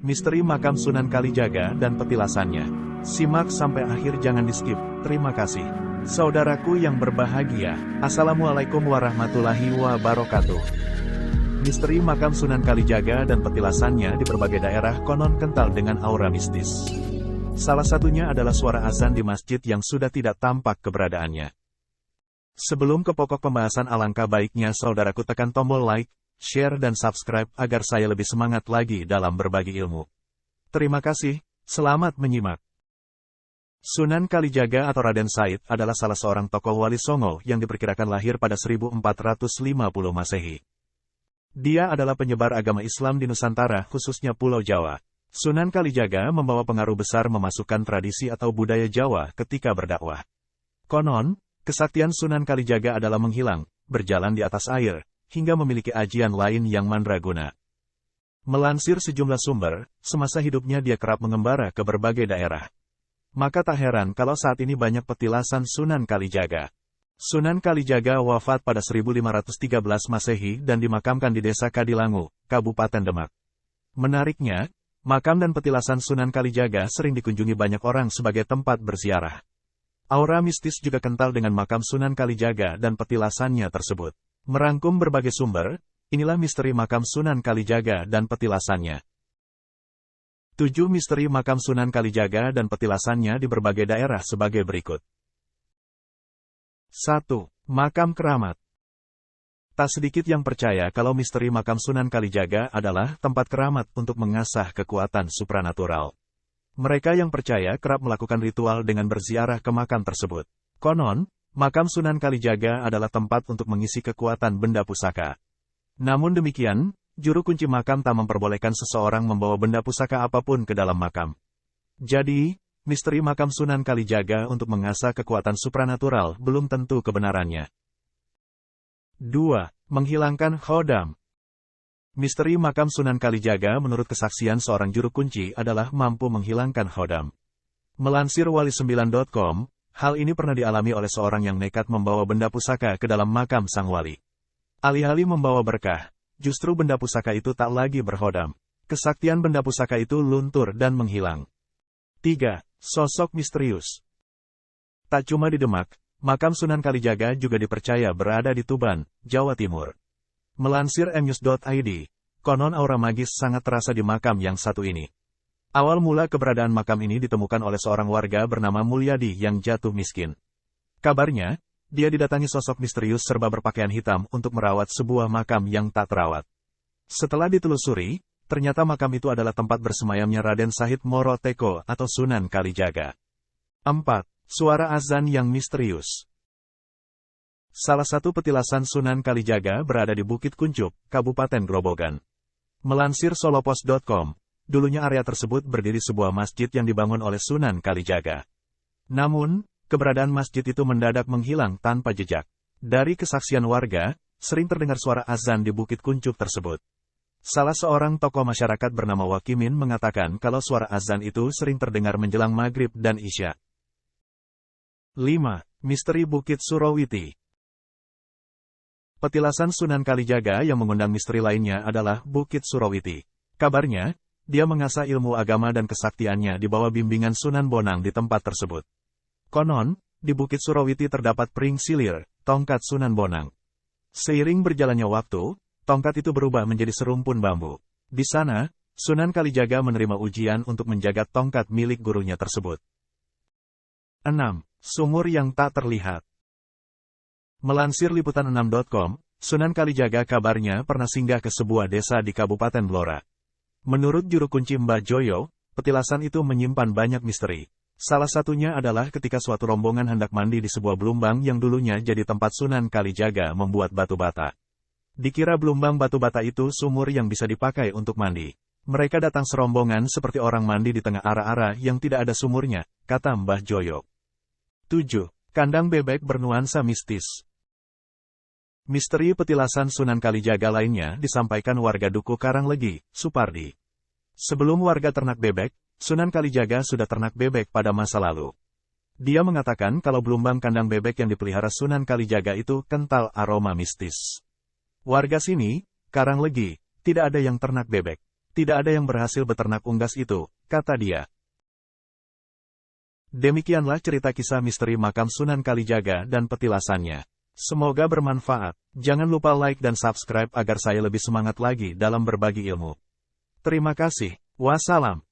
Misteri makam Sunan Kalijaga dan petilasannya. Simak sampai akhir, jangan di-skip. Terima kasih. Saudaraku yang berbahagia, Assalamualaikum warahmatullahi wabarakatuh. Misteri makam Sunan Kalijaga dan petilasannya di berbagai daerah konon kental dengan aura mistis. Salah satunya adalah suara azan di masjid yang sudah tidak tampak keberadaannya. Sebelum ke pokok pembahasan, alangkah baiknya saudaraku tekan tombol like, share dan subscribe agar saya lebih semangat lagi dalam berbagi ilmu. Terima kasih, selamat menyimak. Sunan Kalijaga atau Raden Said adalah salah seorang tokoh Wali Songo yang diperkirakan lahir pada 1450 Masehi. Dia adalah penyebar agama Islam di Nusantara, khususnya Pulau Jawa. Sunan Kalijaga membawa pengaruh besar memasukkan tradisi atau budaya Jawa ketika berdakwah. Konon, kesaktian Sunan Kalijaga adalah menghilang, berjalan di atas air, hingga memiliki ajian lain yang mandraguna. Melansir sejumlah sumber, semasa hidupnya dia kerap mengembara ke berbagai daerah. Maka tak heran kalau saat ini banyak petilasan Sunan Kalijaga. Sunan Kalijaga wafat pada 1513 Masehi dan dimakamkan di Desa Kadilangu, Kabupaten Demak. Menariknya, makam dan petilasan Sunan Kalijaga sering dikunjungi banyak orang sebagai tempat berziarah. Aura mistis juga kental dengan makam Sunan Kalijaga dan petilasannya tersebut. Merangkum berbagai sumber, inilah misteri makam Sunan Kalijaga dan petilasannya. 7 misteri makam Sunan Kalijaga dan petilasannya di berbagai daerah sebagai berikut. 1. Makam keramat. Tak sedikit yang percaya kalau misteri makam Sunan Kalijaga adalah tempat keramat untuk mengasah kekuatan supranatural. Mereka yang percaya kerap melakukan ritual dengan berziarah ke makam tersebut. Konon, makam Sunan Kalijaga adalah tempat untuk mengisi kekuatan benda pusaka. Namun demikian, juru kunci makam tak memperbolehkan seseorang membawa benda pusaka apapun ke dalam makam. Jadi, misteri makam Sunan Kalijaga untuk mengasah kekuatan supranatural belum tentu kebenarannya. 2. Menghilangkan khodam. Misteri makam Sunan Kalijaga menurut kesaksian seorang juru kunci adalah mampu menghilangkan khodam. Melansir wali9.com, hal ini pernah dialami oleh seorang yang nekat membawa benda pusaka ke dalam makam sang wali. Alih-alih membawa berkah, justru benda pusaka itu tak lagi berkhodam. Kesaktian benda pusaka itu luntur dan menghilang. 3. Sosok misterius. Tak cuma di Demak, makam Sunan Kalijaga juga dipercaya berada di Tuban, Jawa Timur. Melansir mnews.id, konon aura magis sangat terasa di makam yang satu ini. Awal mula keberadaan makam ini ditemukan oleh seorang warga bernama Mulyadi yang jatuh miskin. Kabarnya, dia didatangi sosok misterius serba berpakaian hitam untuk merawat sebuah makam yang tak terawat. Setelah ditelusuri, ternyata makam itu adalah tempat bersemayamnya Raden Said Moro Teko atau Sunan Kalijaga. 4. Suara azan yang misterius. Salah satu petilasan Sunan Kalijaga berada di Bukit Kuncup, Kabupaten Grobogan. Melansir solopos.com, dulunya area tersebut berdiri sebuah masjid yang dibangun oleh Sunan Kalijaga. Namun, keberadaan masjid itu mendadak menghilang tanpa jejak. Dari kesaksian warga, sering terdengar suara azan di Bukit Kuncup tersebut. Salah seorang tokoh masyarakat bernama Wakimin mengatakan kalau suara azan itu sering terdengar menjelang maghrib dan isya. 5. Misteri Bukit Surawiti. Petilasan Sunan Kalijaga yang mengundang misteri lainnya adalah Bukit Surawiti. Kabarnya, dia mengasah ilmu agama dan kesaktiannya di bawah bimbingan Sunan Bonang di tempat tersebut. Konon, di Bukit Surawiti terdapat pring silir, tongkat Sunan Bonang. Seiring berjalannya waktu, tongkat itu berubah menjadi serumpun bambu. Di sana, Sunan Kalijaga menerima ujian untuk menjaga tongkat milik gurunya tersebut. 6. Sumur yang tak terlihat. Melansir liputan6.com, Sunan Kalijaga kabarnya pernah singgah ke sebuah desa di Kabupaten Blora. Menurut juru kunci Mbah Joyo, petilasan itu menyimpan banyak misteri. Salah satunya adalah ketika suatu rombongan hendak mandi di sebuah belumbang yang dulunya jadi tempat Sunan Kalijaga membuat batu bata. Dikira belumbang batu bata itu sumur yang bisa dipakai untuk mandi. Mereka datang serombongan seperti orang mandi di tengah ara-ara yang tidak ada sumurnya, kata Mbah Joyo. 7. Kandang bebek bernuansa mistis. Misteri petilasan Sunan Kalijaga lainnya disampaikan warga Duku Karanglegi, Supardi. Sebelum warga ternak bebek, Sunan Kalijaga sudah ternak bebek pada masa lalu. Dia mengatakan kalau belumbang kandang bebek yang dipelihara Sunan Kalijaga itu kental aroma mistis. Warga sini, Karanglegi, tidak ada yang ternak bebek. Tidak ada yang berhasil beternak unggas itu, kata dia. Demikianlah cerita kisah misteri makam Sunan Kalijaga dan petilasannya. Semoga bermanfaat. Jangan lupa like dan subscribe agar saya lebih semangat lagi dalam berbagi ilmu. Terima kasih. Wassalam.